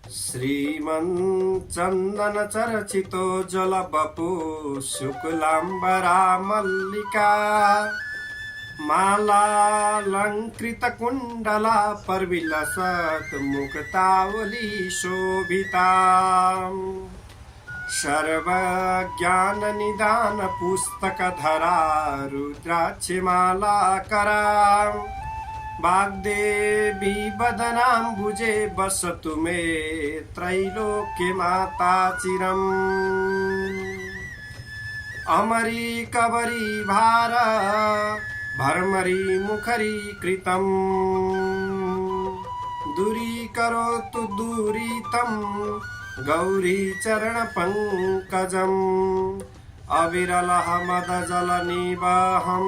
श्रीमन् चन्दन चर्चितो जलबपु शुक्लाम्बरा मल्लिका मालालङ्कृत कुण्डला परविलसत् मुक्तावली शोभिता सर्वज्ञाननिदान पुस्तकधरा रुद्राक्षमालाकरा वाग्देवी वदनाम्बुजे वसतु मे त्रैलोक्य माता चिरम् अमरी कबरी भार भर्मरी मुखरी कृतम् दूरीकरोतु दूरीतं गौरी चरण पंकजम् अविरलः मदजलनिवहं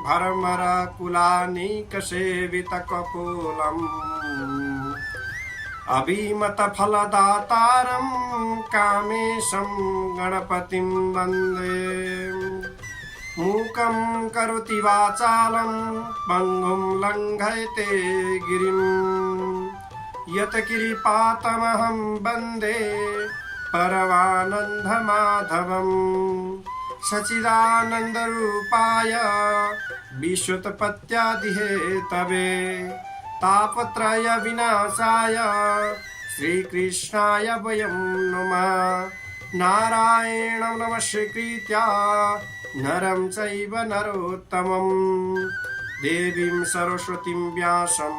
भर्मर कुलानीकसेवितकपोलम् अभिमत फलदातारं कामेशं गणपतिं वन्दे मूकं करोति वाचालं पङ्गुं लङ्घयते गिरिं यत्कृपातमहं वन्दे परमानन्दमाधवम् सच्चिदानन्दरूपाय विश्वोत्पत्त्यादिहेतवे तापत्रय विनाशाय श्रीकृष्णाय वयं नमः नारायणं नमस्कृत्य नरं चैव नरोत्तमं देवीं सरस्वतीं व्यासं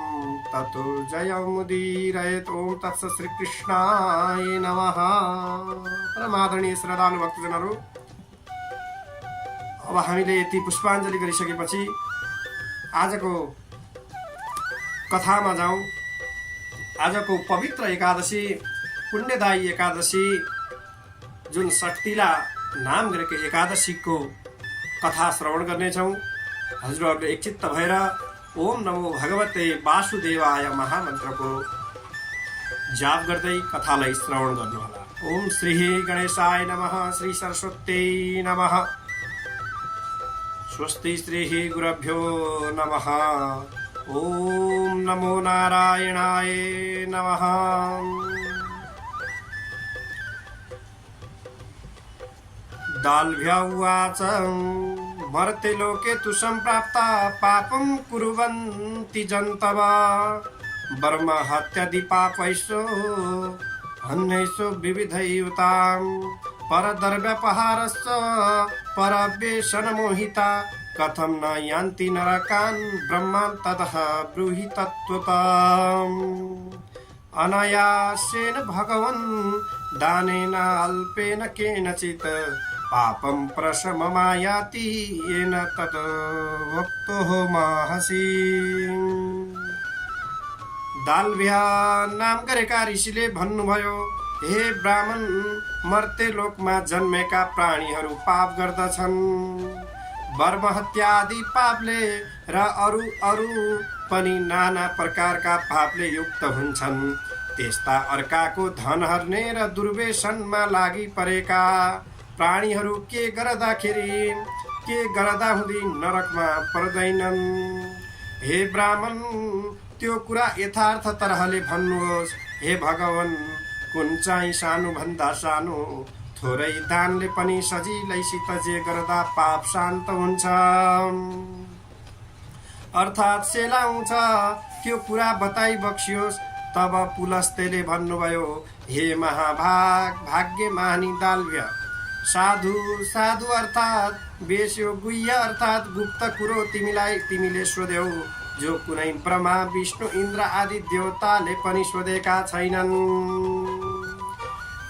ततो जयमुदीरयेत्। ओम तत्सत् श्रीकृष्णाय नमः। परमादरणीय श्रद्धालु भक्तजनहरू, अब हामीले यति पुष्पाञ्जली गरिसकेपछि आजको कथामा जाउँ। आजको पवित्र एकादशी, पुण्यदायी एकादशी, जुन शक्तिला नाम गरेको एकादशीको कथा श्रवण गर्नेछौँ। हजुरहरूले एकचित्त भएर ओम नमो भगवते वासुदेवाय महामन्त्रको जाप गर्दै कथालाई श्रवण गर्नुहोला। ओम श्री गणेशाय नमः, श्री सरस्वत्यै नमः, स्वस्ति श्री गुरुभ्यो नमः। ओम नमो नारायणाय नमः। दाल्भ्या उवाच मर्ते लोके तु सम्प्राप्ता पापं कुर्वन्ति जन्तव वर्म हत्यादि पापैषु अन्यैषु विविधैयुतां परदर्व्यपहारश्च परव्यसनमोहिता कथं न यान्ति नरकान् ब्रह्मान् ततः ब्रूहि तत्त्वताम्। अनायासेन भगवन् दानेन अल्पेन केनचित् पापं प्रशममायाति येन तत् वक्तो महसि। दाल्भ्या नाम गरेका ऋषिले भन्नुभयो, हे ब्राह्मण, मर्ते लोकमा जन्मेका प्राणीहरू पाप गर्दछन्। वर्म हत्यादि पापले र अरू पनि नाना प्रकारका पापले युक्त हुन्छन्। त्यस्ता अर्काको धन हर्ने र दुर्व्यसनमा लागि परेका प्राणीहरू के गर्दा हुँदी नरकमा पर्दैनन्। हे ब्राह्मण, त्यो कुरा यथार्थ तरहले भन्नुहोस्। हे भगवान, कुन चाहिँ सानो भन्दा सानो थोरै दानले पनि सजिलैसित जे गर्दा पाप शान्त हुन्छ अर्थात् सेलाउँछ, त्यो कुरा बताइ बक्सियोस्। तब पुलस्त्यले भन्नुभयो, हे भाग्यमानी दाल्भ्य, साधु अर्थात् बेस्यो गुह्य अर्थात् गुप्त कुरो तिमीले सोध्यौ, जो कुनै ब्रह्मा विष्णु इन्द्र आदि देवताले पनि सोधेका छैनन्।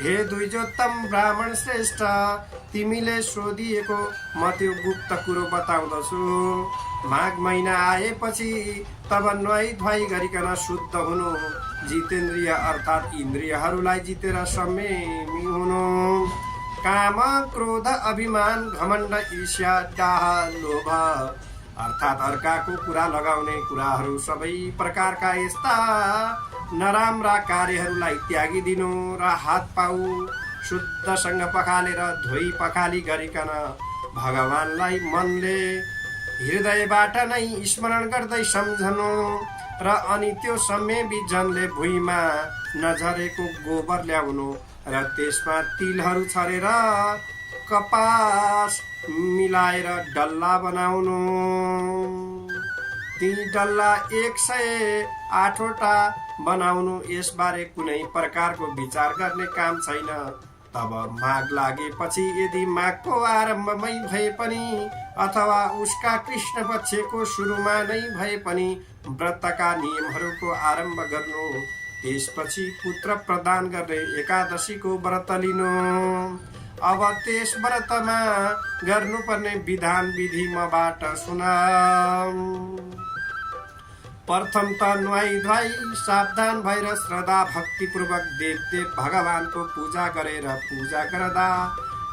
हे द्विजोत्तम ब्राह्मण श्रेष्ठ, तिमीले सोधिएको म त्यो गुप्त कुरो बताउँदछु। माघ महिना आएपछि तब नुहाई धुवाई गरिकन शुद्ध हुनु, जितेन्द्रिय अर्थात् इन्द्रियहरूलाई जितेर संयमी हुनु। काम, क्रोध, अभिमान, घमण्ड, ईर्ष्या, डाह, लोभ अर्थात् अर्काको कुरा लगाउने कुराहरू सबै प्रकारका यस्ता नराम्रा कार्यहरूलाई त्यागिदिनु र हात पाउ शुद्धसँग पखालेर धोई पखाली गरिकन भगवानलाई मनले हृदयबाट नै स्मरण गर्दै सम्झनु र अनि त्यो संयमी जनले भुइँमा नझरेको गोबर ल्याउनु र त्यसमा तिलहरू छरेर कपास मिलाएर डल्ला बनाउनु। ती डल्ला 108वटा बनाउनु। यसबारे कुनै प्रकारको विचार गर्ने काम छैन। तब माघ लागेपछि यदि माघको आरम्भमै भए पनि अथवा उसका कृष्ण पक्षको सुरुमा नै भए पनि व्रतका नियमहरूको आरम्भ गर्नु। त्यसपछि पुत्र प्रदान गर्ने एकादशीको व्रत लिनु। अब त्यस व्रतमा गर्नुपर्ने विधान विधि मबाट सुना। प्रथम त नुहाई धुवाई सावधान भएर श्रद्धा भक्तिपूर्वक देव भगवानको पूजा गरेर पूजा गर्दा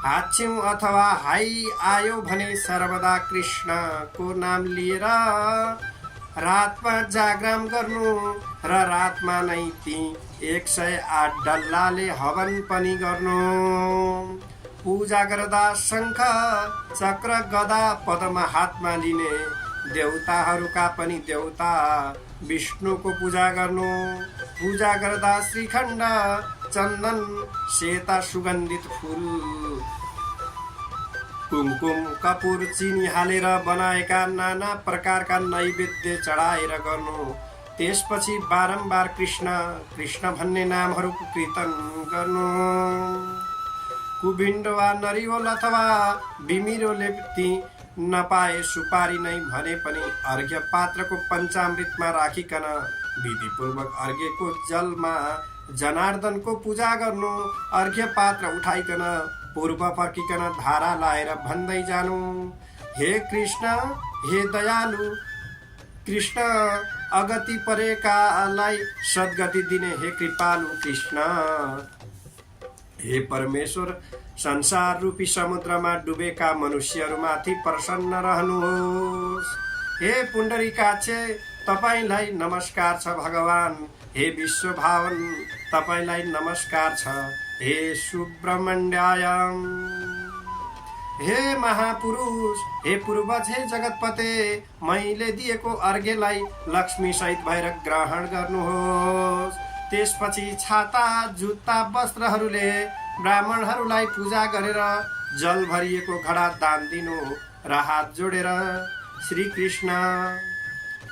हाच्छिउँ अथवा हाई आयो भने सर्वदा कृष्णको नाम लिएर रातमा जागराम गर्नु र रातमा नै ती 108 डल्लाले हवन पनि गर्नु। पूजा गर्दा शङ्ख चक्र गदा पद्म हातमा लिने। देवताहरूका पनि देवता विष्णुको पूजा गर्नु। पूजा गर्दा श्रीखण्ड चन्दन सेता सुगन्धित फुल कुमकुम कपुर चिनी हालेर बनाएका नाना प्रकारका नैवेद्य चढाएर गर्नु। त्यसपछि बारम्बार कृष्ण कृष्ण भन्ने नामहरूको कीर्तन गर्नु। कुभिण्ड वा नरिवल अथवा बिमिरोले ती नपाए सुपारी नै भने पनि अर्घ्य पात्रको पञ्चामृतमा राखिकन विधिपूर्वक अर्घ्यको जलमा जनार्दनको पूजा गर्नु। अर्घ्य पात्र उठाइकन पूर्व फर्किकन धारा लाएर भन्दै जानु, हे कृष्ण, हे दयालु कृष्ण, अगति परेकालाई सद्गति दिने हे कृपालु कृष्ण, हे परमेश्वर, संसार रूपी समुद्रमा डुबेका मनुष्यहरूमाथि प्रसन्न रहनुहोस्। हे पुण्डरीकाक्ष, तपाईलाई नमस्कार छ भगवान। हे विश्वभावन, तपाईलाई नमस्कार छ। हे सुब्रह्मण्यायम, हे महापुरुष, हे पूर्वज, हे जगतपते, मैले दिएको अर्घ्यलाई लक्ष्मी सहित भएर ग्रहण गर्नुहोस्। त्यसपछि छाता जुत्ता वस्त्रहरूले ब्राह्मणहरूलाई पूजा गरेर जल भरिएको घडा दान दिनु र हात जोडेर श्री कृष्ण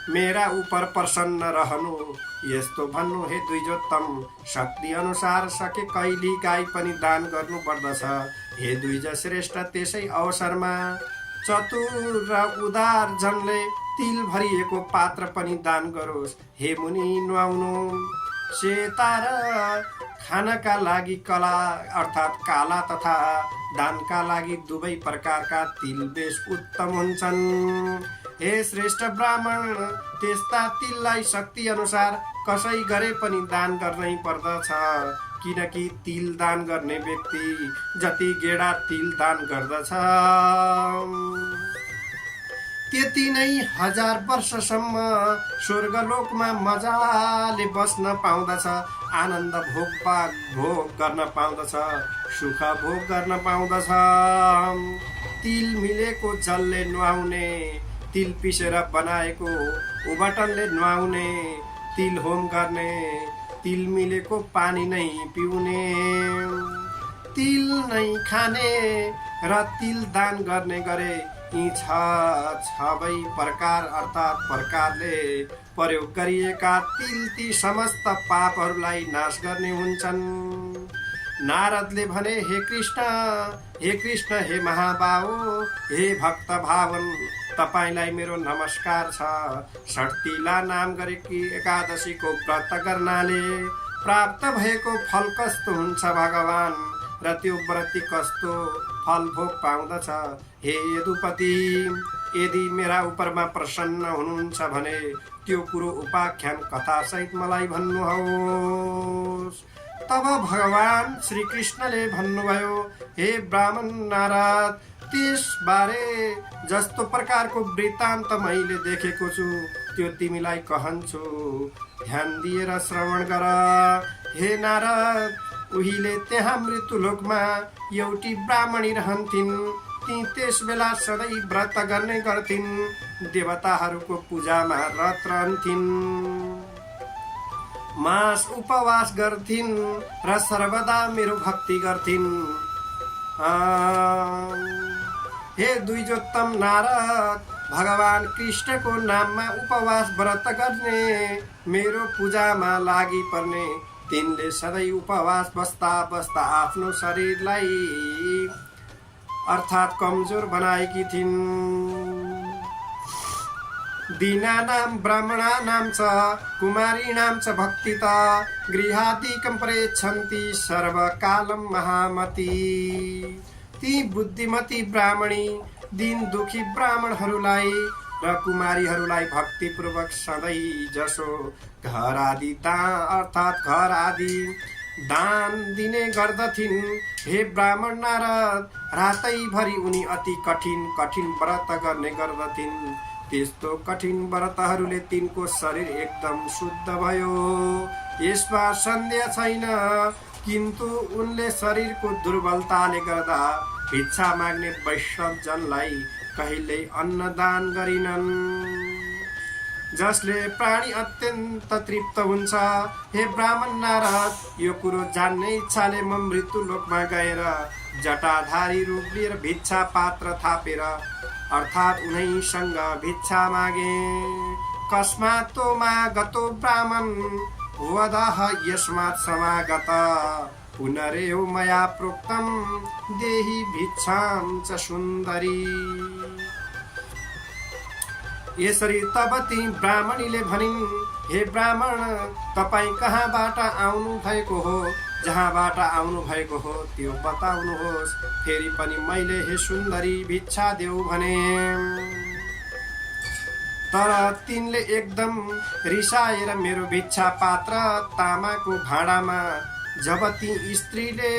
मेरा उपर प्रसन्न रहनु यस्तो भन्नु। हे द्विजोत्तम, शक्ति अनुसार सके कैली गाई पनि दान गर्नु पर्दछ। हे द्विज श्रेष्ठ, त्यसै अवसरमा चतुर र उदार जनले तिल भरिएको पात्र पनि दान गरोस्। हे मुनि, नुहाउनु, सेता र खानका लागि कला अर्थात् काला तथा दानका लागि दुवै प्रकारका तिल बेस उत्तम हुन्छन्। हे श्रेष्ठ ब्राह्मण, त्यस्ता तिललाई शक्ति अनुसार कसै गरे पनि दान गर्नै पर्दछ, किनकि तिल दान गर्ने व्यक्ति जति गेडा तिल दान गर्दछ त्यति नै 1000 वर्षसम्म स्वर्गलोकमा मजाले बस्न पाउँदछ, आनन्द भोग गर्न पाउँदछ, सुख भोग गर्न पाउँदछ। तिल मिलेको जलले नुहाउने, तिल पिसेर बनाएको उबटनले नुहाउने, तिल होम गर्ने, तिल मिलेको पानी नै पिउने, तिल नै खाने र तिल दान गर्ने गरे यी छबै प्रकार अर्थात् प्रकारले प्रयोग गरिएका तिल ती समस्त पापहरूलाई नाश गर्ने हुन्छन्। नारदले भने, हे कृष्ण, हे महाबाहु, हे भक्त भावन, तपाईलाई मेरो नमस्कार छ। षट्तिला नाम गरेकी एकादशीको व्रत गर्नाले प्राप्त भएको फल कस्तो हुन्छ भगवान, र त्यो व्रती कस्तो फल भोग पाउँदछ। हे यदुपति, यदि मेरा उपरमा प्रसन्न हुनुहुन्छ भने त्यो कुरो उपाख्यान कथासहित मलाई भन्नुहोस्। तब भगवान श्री कृष्णले भन्नुभयो, हे ब्राह्मण नारद, त्यसबारे जस्तो प्रकारको वृत्तान्त मैले देखेको छु त्यो तिमीलाई कहन्छु, ध्यान दिएर श्रवण गर। हे नारद, उहिले त्यहाँ मृत्युलोकमा एउटी ब्राह्मणी रहन्थिन्। ती त्यस बेला सधैँ व्रत गर्ने गर्थिन्, देवताहरूको पूजामा रत रहन्थिन्। मास उपवास गर्थिन् र सर्वदा मेरो भक्ति गर्थिन्। हे द्विजोत्तम नारद, भगवान कृष्णको नाममा उपवास व्रत गर्ने, मेरो पूजामा लागि पर्ने, तिनले सधैँ उपवास बस्दा बस्दा आफ्नो शरीरलाई अर्थात् कमजोर बनाएकी थिइन्। दीनानां ब्राह्मणानां च कुमारीणां च भक्तिता गृहादिकं प्रेच्छन्ति सर्वकालं महामती। ती बुद्धिमती ब्राह्मणी दीन दुखी ब्राह्मणहरूलाई र कुमारीहरूलाई भक्तिपूर्वक सधैँ जसो घर आदि दान दिने गर्दथिन्। हे ब्राह्मण नारद, रातैभरि उनी अति कठिन कठिन व्रत गर्ने गर्दथिन्। त्यस्तो कठिन व्रतहरूले तिनको शरीर एकदम शुद्ध भयो, यसमा सन्देह छैन। किन्तु उनले शरीरको दुर्बलताले गर्दा भिक्षा माग्ने वैष्णवजनलाई कहिल्यै अन्नदान गरिनन्, जसले प्राणी अत्यन्त तृप्त हुन्छ। हे ब्राह्मण नारद, यो कुरो जान्ने इच्छाले म मृत्यु लोकमा गएर जटाधारी रूप लिएर भिक्षा पात्र थापेर अर्थात् उनैसँग भिक्षा मागे। कस्मात् तो मा गतो ब्राह्मण वदः यस्मात् समागत, पुनरेव मया प्रोक्तम देहि भिक्षां च सुन्दरी। यसरी तब ती ब्राह्मणीले भनिन्, हे ब्राह्मण, तपाईँ कहाँबाट आउनु भएको हो? जहाँबाट आउनु भएको हो त्यो बताउनुहोस्। फेरि पनि मैले हे सुन्दरी भिक्षा देऊ भने। तर तिनले एकदम रिसाएर मेरो भिक्षा पात्र तामाको भाँडामा जब ती स्त्रीले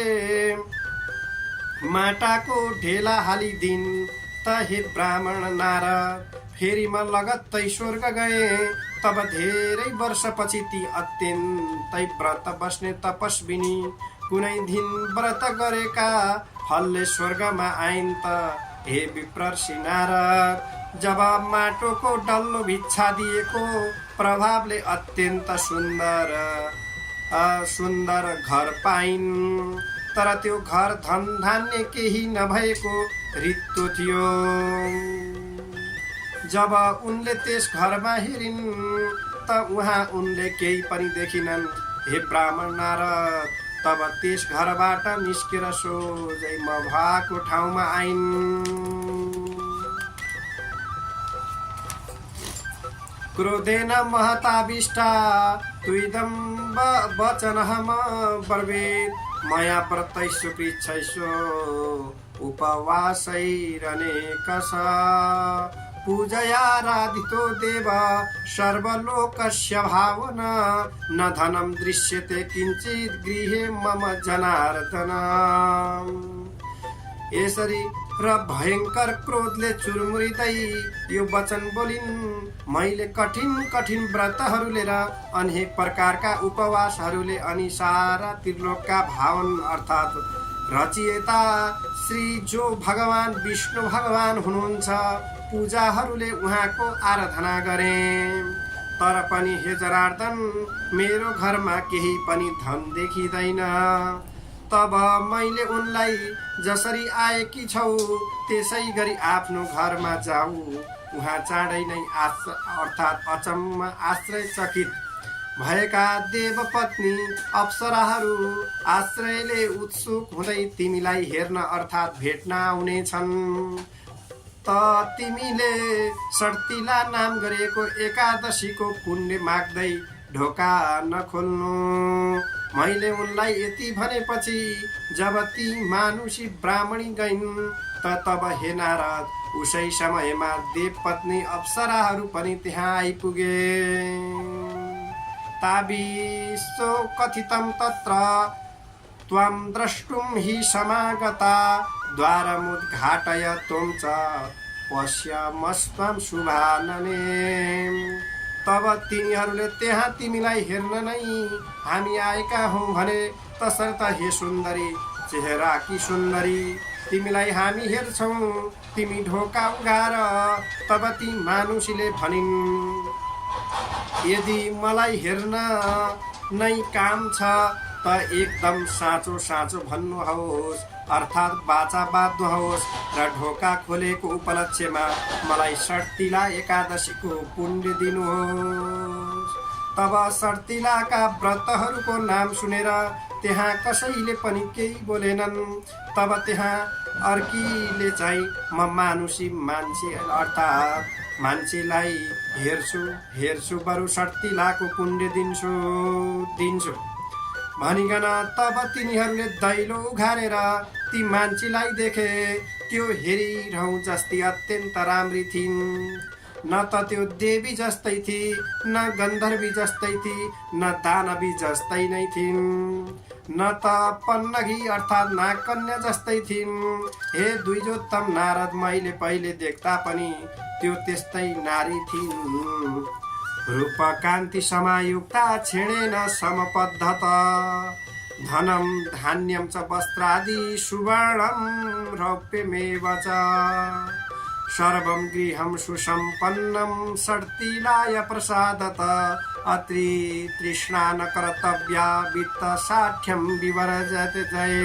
माटाको ढेला हालिदिन्, त हे ब्राह्मण नारद, फेरि म लगत्तै स्वर्ग गए। तब धेरै वर्षपछि ती अत्यन्तै व्रत बस्ने तपस्विनी कुनै दिन व्रत गरेका फलले स्वर्गमा आइन् त। हे विप्रर्षि नारद, जब माटोको डल्लो भिक्षा दिएको प्रभावले अत्यन्त सुन्दर घर पाइन्, तर त्यो घर धन धान्य केही नभएको रित्तो थियो। जब उनले त्यस घरमा हेरिन् त उहाँ उनले केही पनि देखिनन्। हे ब्राह्मण नारद, तब त्यस घरबाट निस्केर सोझै म भएको ठाउँमा आइन्। क्रोधेन महताविष्टा त्विदं वचनहं ब्रवीत्, मया प्रत्यक्षो पृच्छैषो उपवासैरनेकश। पूजयाराधितो देव सर्वलोकस्य भावना, न धनं दृश्यते किञ्चित् गृहे मम जनार्दन। यसरी र भयंकर क्रोधले चुरमुरिँदै यो वचन बोलिन्, मैले कठिन कठिन व्रतहरूले र अनेक प्रकारका उपवासहरूले अनि सारा त्रिलोकका भावन अर्थात् रचयिता श्री जो भगवान विष्णु भगवान हुनुहुन्छ पूजाहरूले उहाँको आराधना गरे। तर पनि हे जनार्दन, मेरो घरमा केही पनि धन देखिँदैन। तब मैले उनलाई जसरी आएकी छौ त्यसै गरी आफ्नो घरमा जाऊ। उहाँ चाँडै नै अर्थात् अचम्म आश्चर्यचकित भएका देवपत्नी अप्सराहरू आश्रयले उत्सुक हुँदै तिमीलाई हेर्न अर्थात् भेट्न आउनेछन्। त तिमीले सर्तिला नाम गरेको एकादशीको पुण्य माग्दै ढोका नखोल्नु। मैले उनलाई यति भनेपछि जब ती मानुषी ब्राह्मणी गइन् तब हे नारद उसै समयमा देवपत्नी अप्सराहरू पनि त्यहाँ आइपुगे। ताबिसो कथितं तत्र त्वं द्रष्टुं हि समागता द्वारमुद्घाटय त्वं च पश्यामस्त्वं शुभानने। तब तिनीहरूले त्यहाँ तिमीलाई हेर्न नै हामी आएका हौं भने तसर्थ हे सुन्दरी चेहराकी सुन्दरी तिमीलाई हामी हेर्छौं, तिमी ढोका उघार। तब ती मानुषीले भनिन्, यदि मलाई हेर्न नै काम छ त एकदम साँचो साँचो भन्नुहोस्, अर्थात् बाचा बाँध्नुहोस् र ढोका खोलेको उपलक्ष्यमा मलाई षट्तिला एकादशीको पुण्य दिनुहोस्। तब षट्तिलाका व्रतहरूको नाम सुनेर त्यहाँ कसैले पनि केही बोलेनन्। तब त्यहाँ अर्कीले चाहिँ म मानुषी मान्छे अर्थात् मान्छेलाई हेर्छु बरु षट्तिलाको पुण्य दिन्छु भनिकन तब तिनीहरूले दैलो उघारेर ती मान्छेलाई देखे। त्यो हेरिरहँ जस्ती अत्यन्त राम्री थिइन्। न त त्यो देवी जस्तै थिए, न गन्धर्वी जस्तै थिए, न दानवी जस्तै नै थिइन्, न त पन्नगी अर्थात् नागकन्या जस्तै थिइन्। हे द्विजोत्तम नारद, मैले पहिले देख्दा पनि त्यो त्यस्तै नारी थिइन्। रूप कान्ति समायुक्ता क्षणेन समपद्धत, धनं धान्यं च वस्त्रादि सुवर्णं रौप्यमेव च, सर्वं गृहं सुसम्पन्नं षट्तिलाय प्रसादत, अत्रि तृष्णा न कर्तव्या वित्तसाठ्यं विवर्जते जय।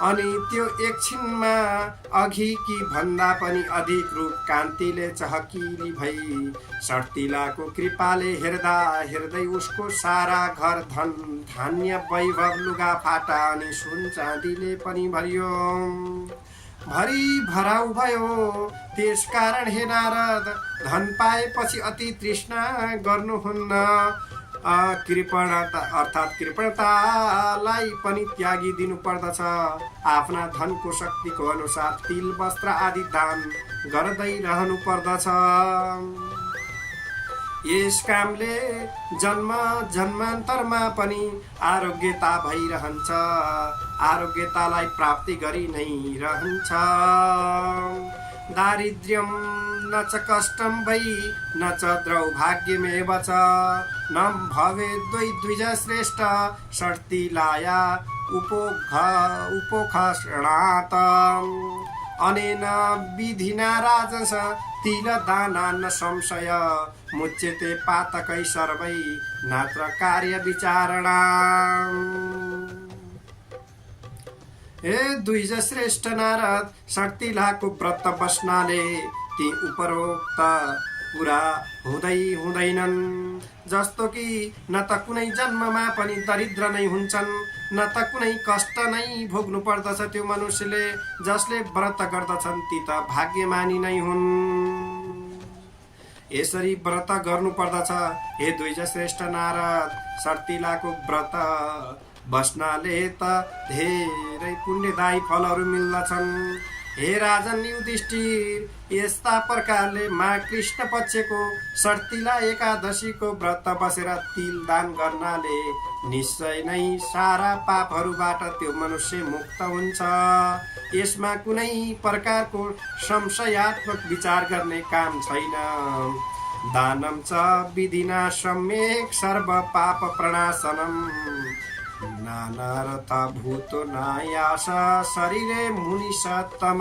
अनि त्यो एकछिनमा अघि कि भन्दा पनि अधिक रूप कान्तिले चहकिली भई षट्तिलाको कृपाले हेर्दा हेर्दै उसको सारा घर धन धान्य वैभव लुगा फाटा अनि सुन चाँदीले पनि भरियो, भरी भराउ भयो। त्यसकारण हे नारद, धन पाएपछि अति तृष्णा गर्नुहुन्न। कृपणता अर्थात् कृपणतालाई पनि त्यागी दिनु पर्दछ। आफ्ना धनको शक्तिको अनुसार तिल वस्त्र आदि दान गर्दै रहनु पर्दछ। यस कामले जन्म जन्मान्तरमा पनि आरोग्यता भइरहन्छ, आरोग्यतालाई प्राप्ति गरि नै रहन्छ। दारिद्र्यं न च कष्टं वै न च द्रौभाग्यमेव च, न भवेद् वै द्विजश्रेष्ठ षट्तिलाया उपोषणात्। अनेन विधिना राजस तिलदानान्न संशय, मुच्यते पातकै सर्वै नात्र कार्य विचारणा। हे द्विज श्रेष्ठ नारद, षट्तिलाको व्रत बस्नाले ती उपरोक्त पुरा हुँदैनन्। जस्तो कि न त कुनै जन्ममा पनि दरिद्र नै हुन्छन्, न त कुनै कष्ट नै भोग्नु पर्दछ त्यो मनुष्यले। जसले व्रत गर्दछन् ती त भाग्यमानी नै हुन्। यसरी व्रत गर्नु पर्दछ। हे द्विज श्रेष्ठ नारद, षट्तिलाको व्रत बस्नाले त धेरै पुण्यदायी फलहरू मिल्दछन्। हे राजन युधिष्ठिर, यस्ता प्रकारले माघ कृष्ण पक्षको षट्तिला एकादशीको व्रत बसेर तिल दान गर्नाले निश्चय नै सारा पापहरूबाट त्यो मनुष्य मुक्त हुन्छ। यसमा कुनै प्रकारको संशयात्मक विचार गर्ने काम छैन। दानं च विधिना सम्यक् सर्व पाप प्रणाशनम्, नानारथ भूतो नायास शरीरे मुनि सत्तम।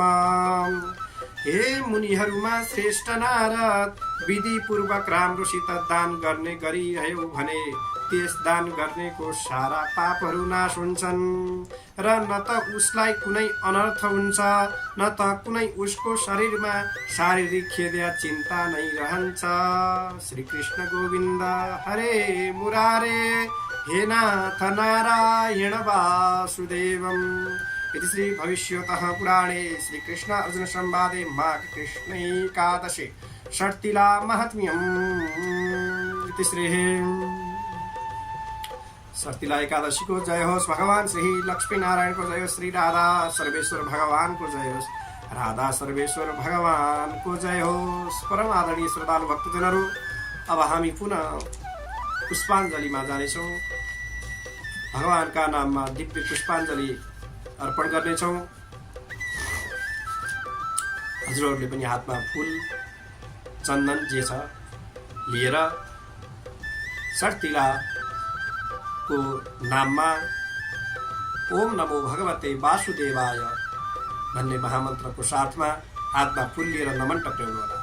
हे मुनिहरूमा श्रेष्ठ नारद, विधि पूर्वक राम्रोसित दान गर्ने गरिरह्यो भने त्यस दान गर्नेको सारा पापहरू नाश हुन्छन् र न त उसलाई कुनै अनर्थ हुन्छ, न त कुनै उसको शरीरमा शारीरिक खेद या चिन्ता नै रहन्छ। श्री कृष्ण गोविन्द हरे मुरारे, हे नाथ नारायण वासुदेवम्। इति श्री भविष्यतः पुराणे श्री कृष्ण अर्जुन संवादे माघ कृष्ण एकादशी षट्तिला महात्म्यम् इति श्री। षट्तिला एकादशी को जय होस्। भगवान श्री लक्ष्मी नारायण को जय होस्। श्री राधा सर्वेश्वर भगवान को जय होस्। राधा सर्वेश्वर भगवान को जय होस्। परम आदरणीय श्रद्धालु भक्तजनहरू, अब हामी पुनः पुष्पाञ्जलीमा जानेछौँ। भगवानका नाममा दिव्य पुष्पाञ्जली अर्पण गर्नेछौँ। हजुरहरूले पनि हातमा फूल चन्दन जे छ लिएर षट्तिलाको नाममा ओम नमो भगवते वासुदेवाय भन्ने महामन्त्रको साथमा हातमा फूल लिएर नमन टक्राउनु होला।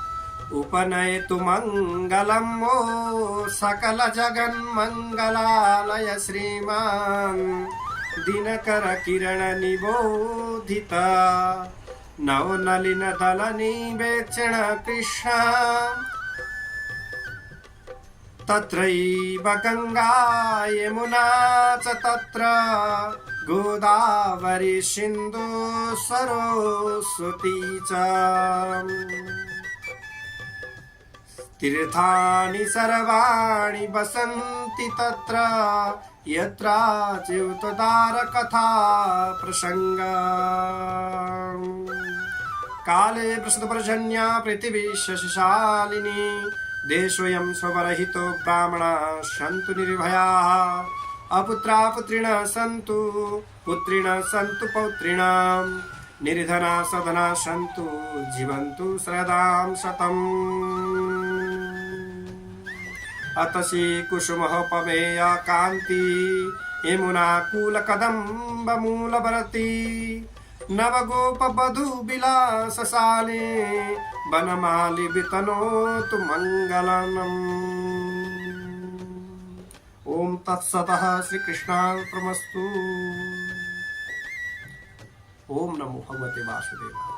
उपनयतु मङ्गलम् ओ सकल जगन्मङ्गलालय श्रीमान् दिनकर किरण निबोधित नवनलिन दल निवेक्षण कृष्ण तत्रैव गङ्गा यमुना च तत्र गोदावरी सिन्धु सरस्वती च तीर्थानि सर्वाणि वसन्ति तत्र यत्र च्युतदारकथा प्रसङ्ग काले वृषदपर्जन्या पृथिवी शशिशालिनी देशोऽयं स्वरहितो ब्राह्मणाः सन्तु निर्भयाः अपुत्रा पुत्रिणः सन्तु पुत्रिणः सन्तु पौत्रिणां निर्धना सधना सन्तु जीवन्तु शरदां शतम् अतसी कुसुमोपमेय कान्ति यमुना कूलकदम्बमूलभरती नवगोपवधू विलासशाले वनमाली वितनोतु मङ्गलम्। ओम तत्सतः श्रीकृष्णार्पणमस्तु। ओम नमो भगवते वासुदेवाय।